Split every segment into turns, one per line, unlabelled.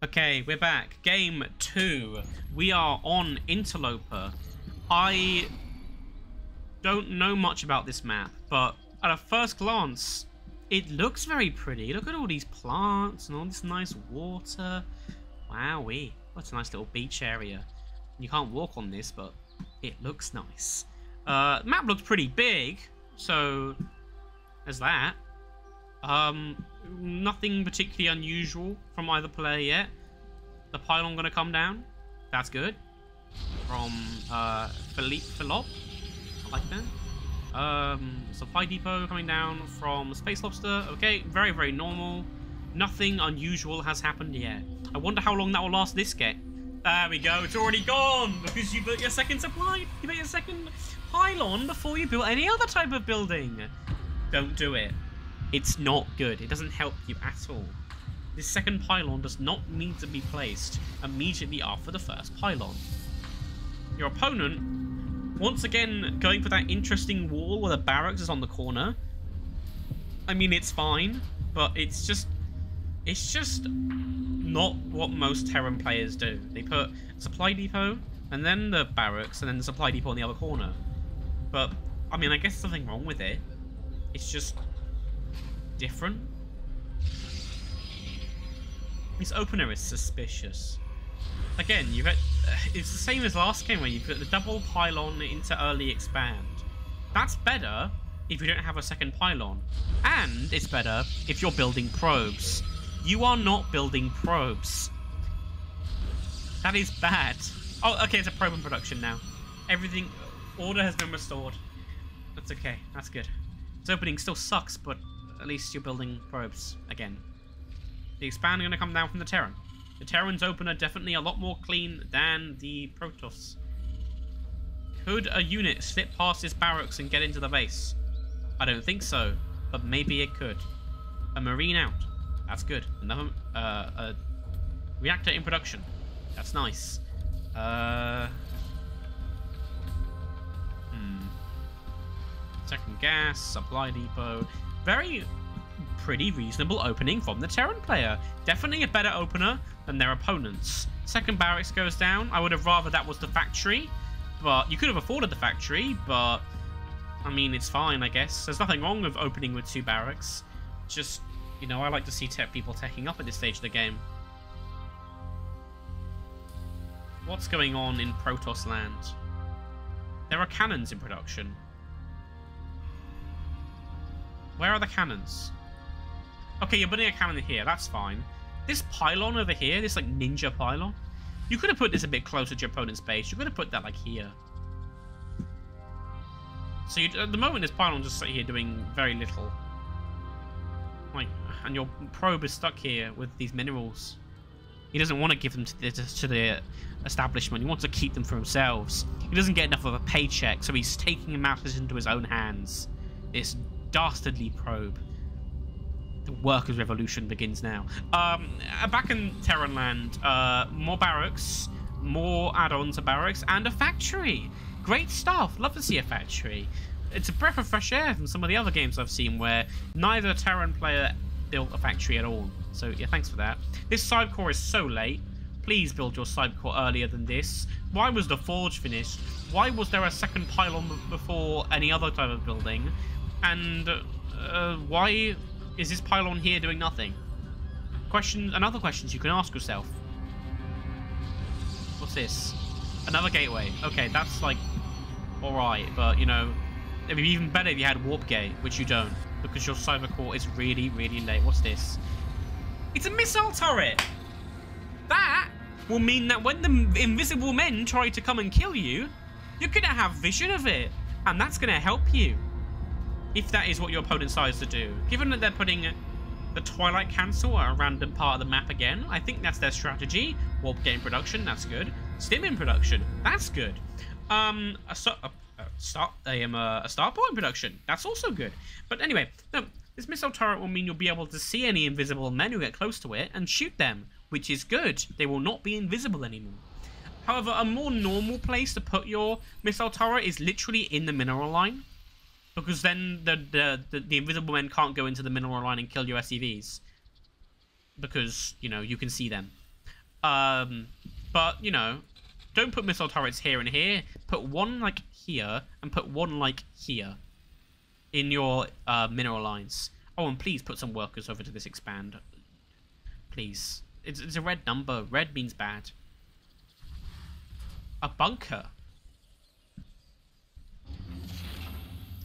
Okay, we're back. Game 2. We are on Interloper. I don't know much about this map, but at a first glance, it looks very pretty. Look at all these plants and all this nice water. Wowee. That's a nice little beach area. You can't walk on this, but it looks nice. The map looks pretty big, so there's that. Nothing particularly unusual from either player yet. The pylon gonna come down. That's good. From PhileepFilop. I like that. Supply depot coming down from spacelobster. Okay, very, very normal. Nothing unusual has happened yet. I wonder how long that will last this game. There we go. It's already gone because you built your second supply. You built your second pylon before you built any other type of building. Don't do it. It's not good. It doesn't help you at all. This second pylon does not need to be placed immediately after the first pylon. Your opponent, once again, going for that interesting wall where the barracks is on the corner. I mean, it's fine, but it's just not what most Terran players do. They put supply depot, and then the barracks, and then the supply depot on the other corner. But, I mean, I guess there's nothing wrong with it. It's just different. This opener is suspicious. Again, you've got, it's the same as last game where you put the double pylon into early expand. That's better if you don't have a second pylon. And it's better if you're building probes. You are not building probes. That is bad. Oh, okay, it's a probe in production now. Everything, order has been restored. That's okay, that's good. This opening still sucks, but at least you're building probes again. The expand are going to come down from the Terran. The Terran's opener definitely a lot more clean than the Protoss. Could a unit slip past this barracks and get into the base? I don't think so, but maybe it could. A Marine out. That's good. Another a reactor in production. That's nice. Second gas, supply depot. Very pretty reasonable opening from the Terran player. Definitely a better opener than their opponents. Second barracks goes down. I would have rather that was the factory, but you could have afforded the factory, but I mean, it's fine, I guess. There's nothing wrong with opening with two barracks. Just, you know, I like to see people teching up at this stage of the game. What's going on in Protoss land? There are cannons in production. Where are the cannons? Okay, you're putting a cannon here. That's fine. This pylon over here, this like ninja pylon, you could have put this a bit closer to your opponent's base. You could have put that like here. So at the moment, this pylon just sat here doing very little. Like, and your probe is stuck here with these minerals. He doesn't want to give them to the establishment. He wants to keep them for themselves. He doesn't get enough of a paycheck, so he's taking matters into his own hands. This dastardly probe. The workers' revolution begins now. Back in Terran land, more barracks, more add-ons to barracks, and a factory. Great stuff. Love to see a factory. It's a breath of fresh air from some of the other games I've seen where neither Terran player built a factory at all. So yeah, thanks for that. This side core is so late. Please build your side core earlier than this. Why was the forge finished? Why was there a second pylon before any other type of building? And why is this pylon here doing nothing? Another questions you can ask yourself. What's this? Another gateway. Okay, that's like alright, but you know, it'd be even better if you had warp gate, which you don't, because your cyber core is really, really late. What's this? It's a missile turret! That will mean that when the invisible men try to come and kill you, you're gonna have vision of it, and that's gonna help you. If that is what your opponent decides to do. Given that they're putting the Twilight Cancel at a random part of the map again, I think that's their strategy. Warp game production, that's good. Stim in production, that's good. A starport in production, that's also good. But anyway, no, this missile turret will mean you'll be able to see any invisible men who get close to it and shoot them, which is good. They will not be invisible anymore. However, a more normal place to put your missile turret is literally in the mineral line. Because then the invisible men can't go into the mineral line and kill your SCVs. Because, you know, you can see them. But, you know, don't put missile turrets here and here. Put one, like, here, and put one, like, here in your mineral lines. Oh, and please put some workers over to this expand. Please. It's a red number. Red means bad. A bunker.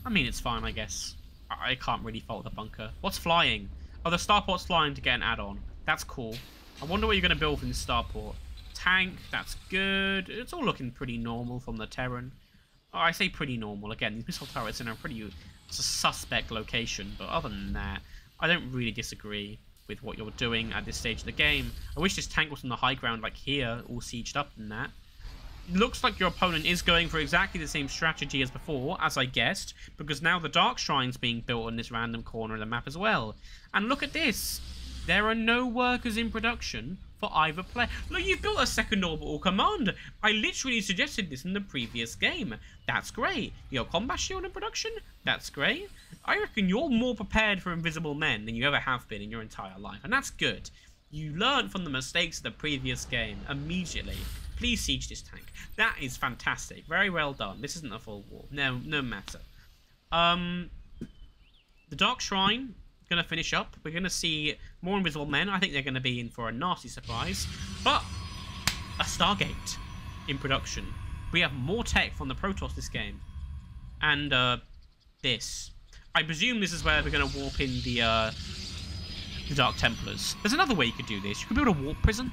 I mean, it's fine, I guess. I can't really fault the bunker. What's flying? Oh, the starport's flying to get an add-on. That's cool. I wonder what you're going to build from the starport. Tank, that's good. It's all looking pretty normal from the Terran. Oh, I say pretty normal. Again, these missile turrets in a pretty suspect location. But other than that, I don't really disagree with what you're doing at this stage of the game. I wish this tank was on the high ground like here, all sieged up and that. It looks like your opponent is going for exactly the same strategy as before, as I guessed, because now the Dark Shrine's being built on this random corner of the map as well. And look at this. There are no workers in production for either player. Look, you've built a second orbital command. I literally suggested this in the previous game. That's great. Your combat shield in production? That's great. I reckon you're more prepared for invisible men than you ever have been in your entire life, and that's good. You learned from the mistakes of the previous game immediately. Please siege this tank. That is fantastic. Very well done. This isn't a full war. No matter. The Dark Shrine going to finish up. We're going to see more invisible men. I think they're going to be in for a nasty surprise. But a Stargate in production. We have more tech from the Protoss this game. And this. I presume this is where we're going to warp in the Dark Templars. There's another way you could do this. You could build a warp prison.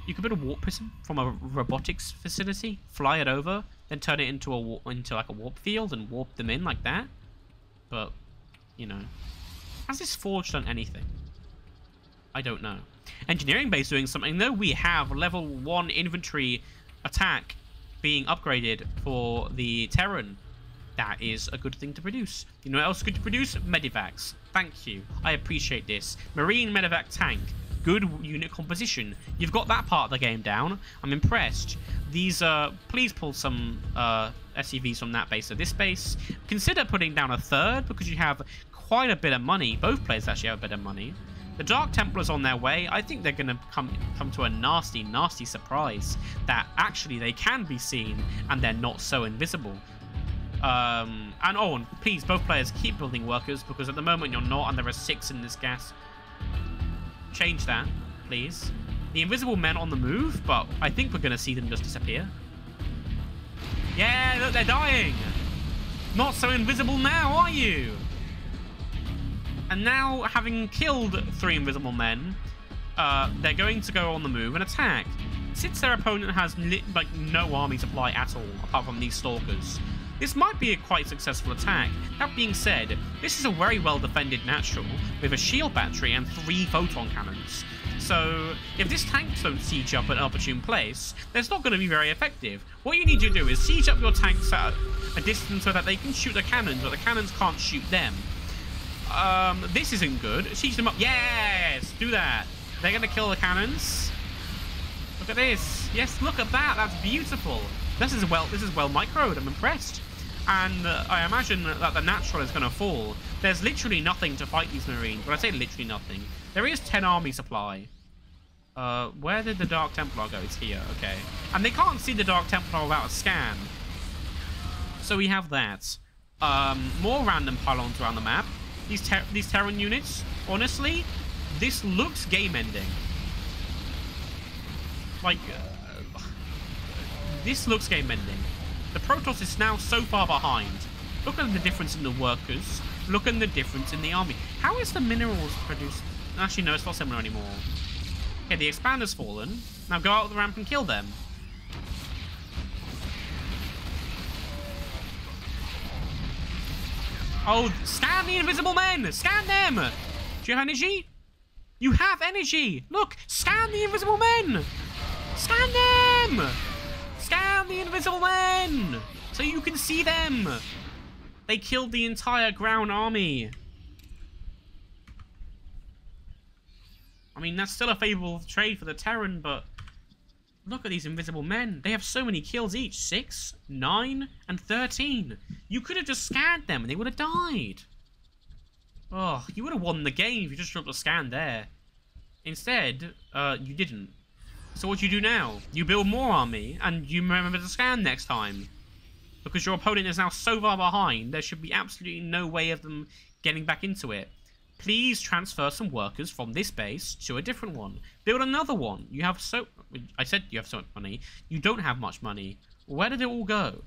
You could build a warp prison from a robotics facility, fly it over, then turn it into like a warp field and warp them in like that. But, you know, has this forge done anything? I don't know. Engineering base doing something though. We have level 1 infantry attack being upgraded for the Terran. That is a good thing to produce. You know what else is good to produce? Medivacs. Thank you. I appreciate this. Marine medevac tank. Good unit composition. You've got that part of the game down. I'm impressed. These, please pull some SCVs from that base to this base. Consider putting down a third because you have quite a bit of money. Both players actually have a bit of money. The Dark Templars on their way. I think they're going to come to a nasty surprise that actually they can be seen and they're not so invisible. And please, both players keep building workers because at the moment you're not, and there are 6 in this gas. Change that, please. The invisible men on the move, but I think we're going to see them just disappear. Yeah, look, they're dying. Not so invisible now, are you? And now, having killed 3 invisible men, they're going to go on the move and attack. Since their opponent has like no army supply at all, apart from these stalkers, this might be a quite successful attack. That being said, this is a very well defended natural with a shield battery and 3 photon cannons. So if this tank don't siege up at an opportune place, that's not going to be very effective. What you need to do is siege up your tanks at a distance so that they can shoot the cannons, but the cannons can't shoot them. This isn't good. Siege them up. Yes, do that. They're going to kill the cannons. Look at this. Yes, look at that. That's beautiful. This is well microed. I'm impressed. And I imagine that the natural is going to fall. There's literally nothing to fight these Marines. When I say literally nothing, there is 10 army supply. Where did the Dark Templar go? It's here. Okay. And they can't see the Dark Templar without a scan. So we have that. More random pylons around the map. These Terran units, honestly, this looks game-ending. Like, this looks game-ending. The Protoss is now so far behind. Look at the difference in the workers. Look at the difference in the army. How is the minerals produced? Actually, no, it's not similar anymore. Okay, the expander's fallen. Now go out the ramp and kill them. Oh, scan the invisible men! Scan them! Do you have energy? You have energy! Look! Scan the invisible men! Scan them! Scan the invisible men! So you can see them! They killed the entire ground army. I mean, that's still a favorable trade for the Terran, but look at these invisible men. They have so many kills each. 6, 9, and 13. You could have just scanned them and they would have died. Oh, you would have won the game if you just dropped a scan there. Instead, you didn't. So what do you do now? You build more army, and you remember to scan next time. Because your opponent is now so far behind, there should be absolutely no way of them getting back into it. Please transfer some workers from this base to a different one. Build another one. You have so... I said you have so much money. You don't have much money. Where did it all go?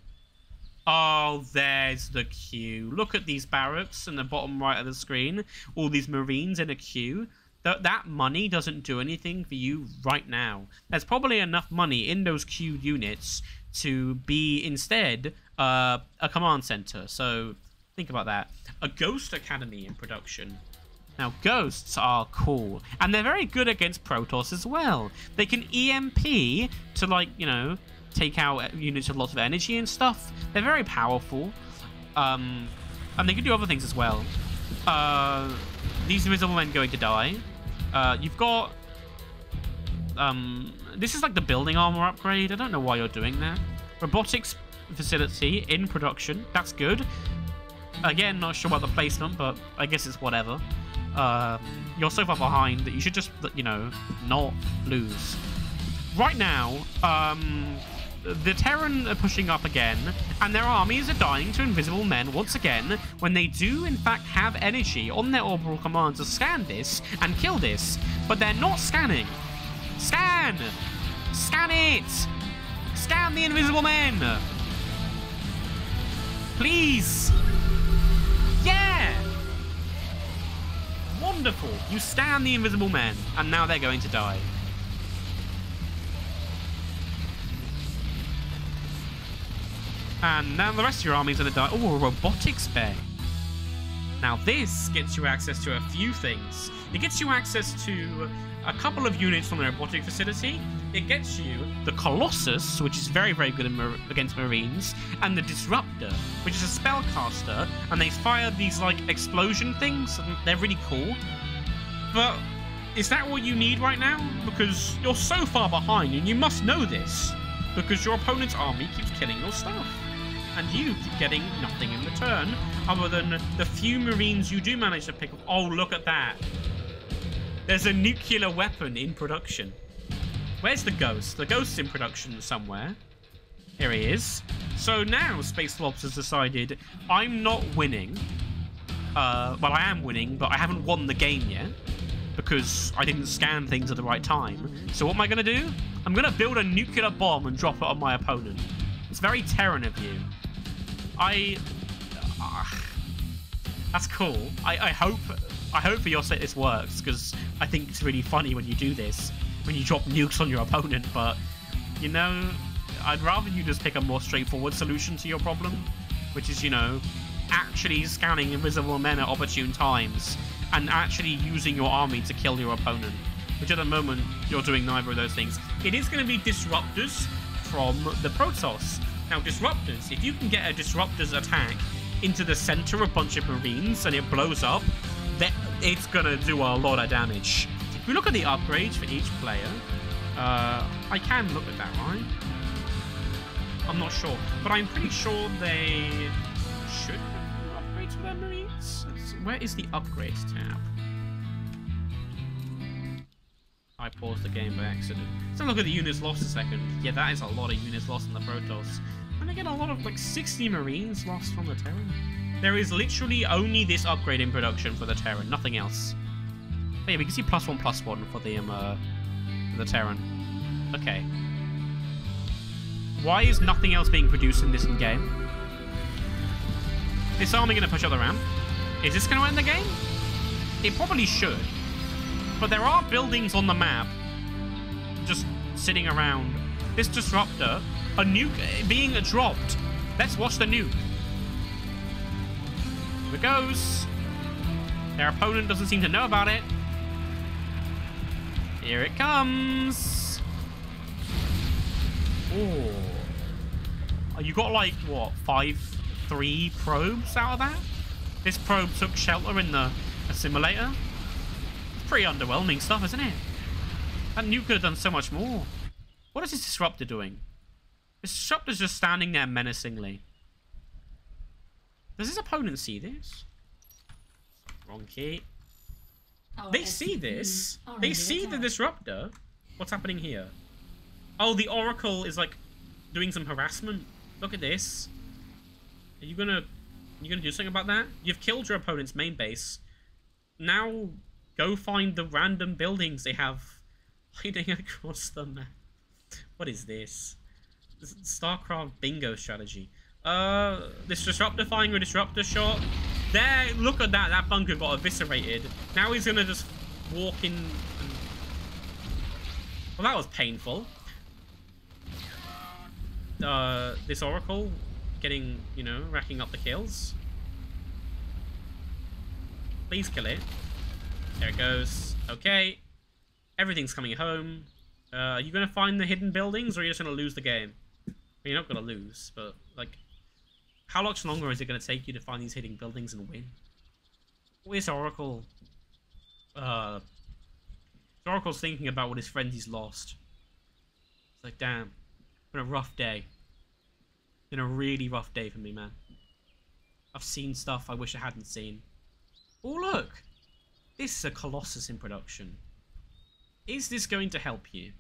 Oh, there's the queue. Look at these barracks in the bottom right of the screen. All these Marines in a queue. That money doesn't do anything for you right now. There's probably enough money in those queued units to be instead a command center. So think about that. A Ghost Academy in production. Now, ghosts are cool. And they're very good against Protoss as well. They can EMP to, like, you know, take out units with lots of energy and stuff. They're very powerful. And they can do other things as well. These invisible men going to die. You've got... this is like the building armor upgrade. I don't know why you're doing that. Robotics facility in production. That's good. Again, not sure about the placement, but I guess it's whatever. You're so far behind that you should just, you know, not lose. Right now, the Terran are pushing up again, and their armies are dying to invisible men once again, when they do in fact have energy on their orbital command to scan this and kill this, but they're not scanning. Scan! Scan it! Scan the invisible men! Please! Yeah! Wonderful! You scan the invisible men, and now they're going to die. And now the rest of your army's going to die. Oh, a robotics bay. Now this gets you access to a few things. It gets you access to a couple of units from the robotic facility. It gets you the Colossus, which is very, very good against Marines, and the Disruptor, which is a spellcaster, and they fire these, like, explosion things, and they're really cool. But is that what you need right now? Because you're so far behind, and you must know this, because your opponent's army keeps killing your stuff. And you keep getting nothing in return, other than the few Marines you do manage to pick up. Oh, look at that. There's a nuclear weapon in production. Where's the Ghost? The Ghost's in production somewhere. Here he is. So now spacelobster has decided, I'm not winning. Well, I am winning, but I haven't won the game yet, because I didn't scan things at the right time. So what am I going to do? I'm going to build a nuclear bomb and drop it on my opponent. It's very Terran of you. That's cool. I hope for your sake this works, because I think it's really funny when you do this, when you drop nukes on your opponent, but, you know, I'd rather you just pick a more straightforward solution to your problem, which is, you know, actually scanning invisible men at opportune times, and actually using your army to kill your opponent, which at the moment, you're doing neither of those things. It is going to be disruptors from the Protoss. Now, disruptors, if you can get a disruptor's attack into the center of a bunch of Marines and it blows up, then it's going to do a lot of damage. If we look at the upgrades for each player, I can look at that, right? I'm not sure, but I'm pretty sure they should have upgrades for their Marines. Where is the upgrades tab? I paused the game by accident. Let's look at the units lost a second. Yeah, that is a lot of units lost in the Protoss. And again, a lot of, like, 60 Marines lost from the Terran. There is literally only this upgrade in production for the Terran, nothing else. But yeah, we can see +1/+1 for the Terran. Okay. Why is nothing else being produced in this game? This army going to push up the ramp? Is this going to end the game? It probably should. But there are buildings on the map just sitting around. This disruptor, a nuke being dropped. Let's watch the nuke. Here it goes. Their opponent doesn't seem to know about it. Here it comes. Oh. You got, like, what, 3 probes out of that? This probe took shelter in the assimilator. Pretty underwhelming stuff, isn't it? That nuke could have done so much more. What is this disruptor doing? This disruptor's just standing there menacingly. Does his opponent see this? Wrong key. They see this. They see the disruptor. What's happening here? Oh, the Oracle is like doing some harassment. Look at this. Are you gonna do something about that? You've killed your opponent's main base. Now go find the random buildings they have hiding across the map. What is this? This is StarCraft bingo strategy. This disruptor firing a disruptor shot. There, look at that. That bunker got eviscerated. Now he's gonna just walk in. Well, that was painful. This Oracle getting, you know, racking up the kills. Please kill it. There it goes. Okay. Everything's coming home. Are you going to find the hidden buildings, or are you just going to lose the game? I mean, you're not going to lose, but, like, how much longer is it going to take you to find these hidden buildings and win? Where's Oracle? Oracle's thinking about what his friend he's lost. It's like, damn. It's been a rough day. It's been a really rough day for me, man. I've seen stuff I wish I hadn't seen. Oh, look! This is a Colossus in production. Is this going to help you?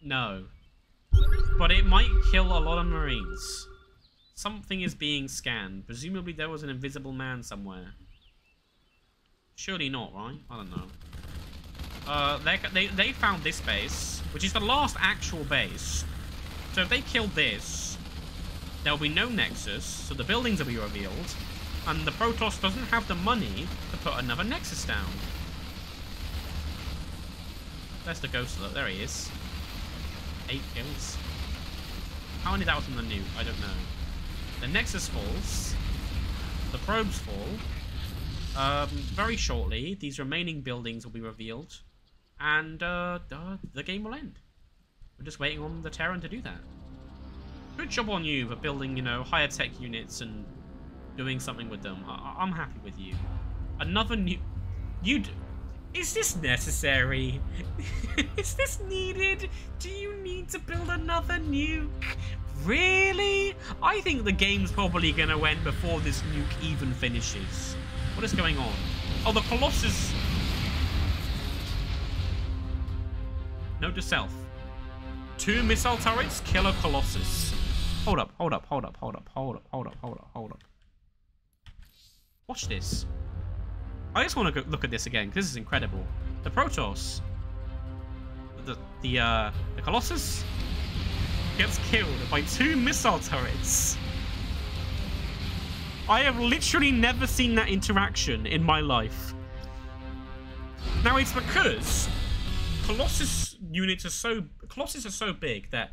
No. But it might kill a lot of Marines. Something is being scanned. Presumably there was an invisible man somewhere. Surely not, right? I don't know. They found this base, which is the last actual base. So if they killed this, there'll be no Nexus, so the buildings will be revealed, and the Protoss doesn't have the money to put another Nexus down. There's the Ghost Alert. There he is. 8 kills. How many that was from the nuke? I don't know. The Nexus falls. The probes fall. Very shortly, these remaining buildings will be revealed, and the game will end. We're just waiting on the Terran to do that. Good job on you for building, you know, higher tech units and doing something with them. I'm happy with you. Another new... Is this necessary? Is this needed? Do you need to build another nuke? Really? I think the game's probably going to end before this nuke even finishes. What is going on? Oh, the Colossus... Note to self. 2 missile turrets kill a Colossus. Hold up. Watch this. I just want to look at this again, because this is incredible. The Protoss, the Colossus, gets killed by 2 missile turrets. I have literally never seen that interaction in my life. Now, it's because Colossus units are so big that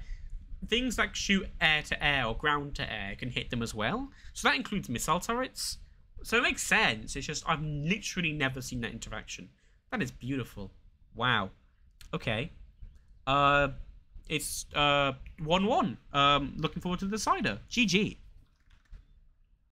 things that shoot air to air or ground to air can hit them as well. So that includes missile turrets. So it makes sense. It's just I've literally never seen that interaction. That is beautiful. Wow. Okay. It's 1-1. Looking forward to the decider. GG.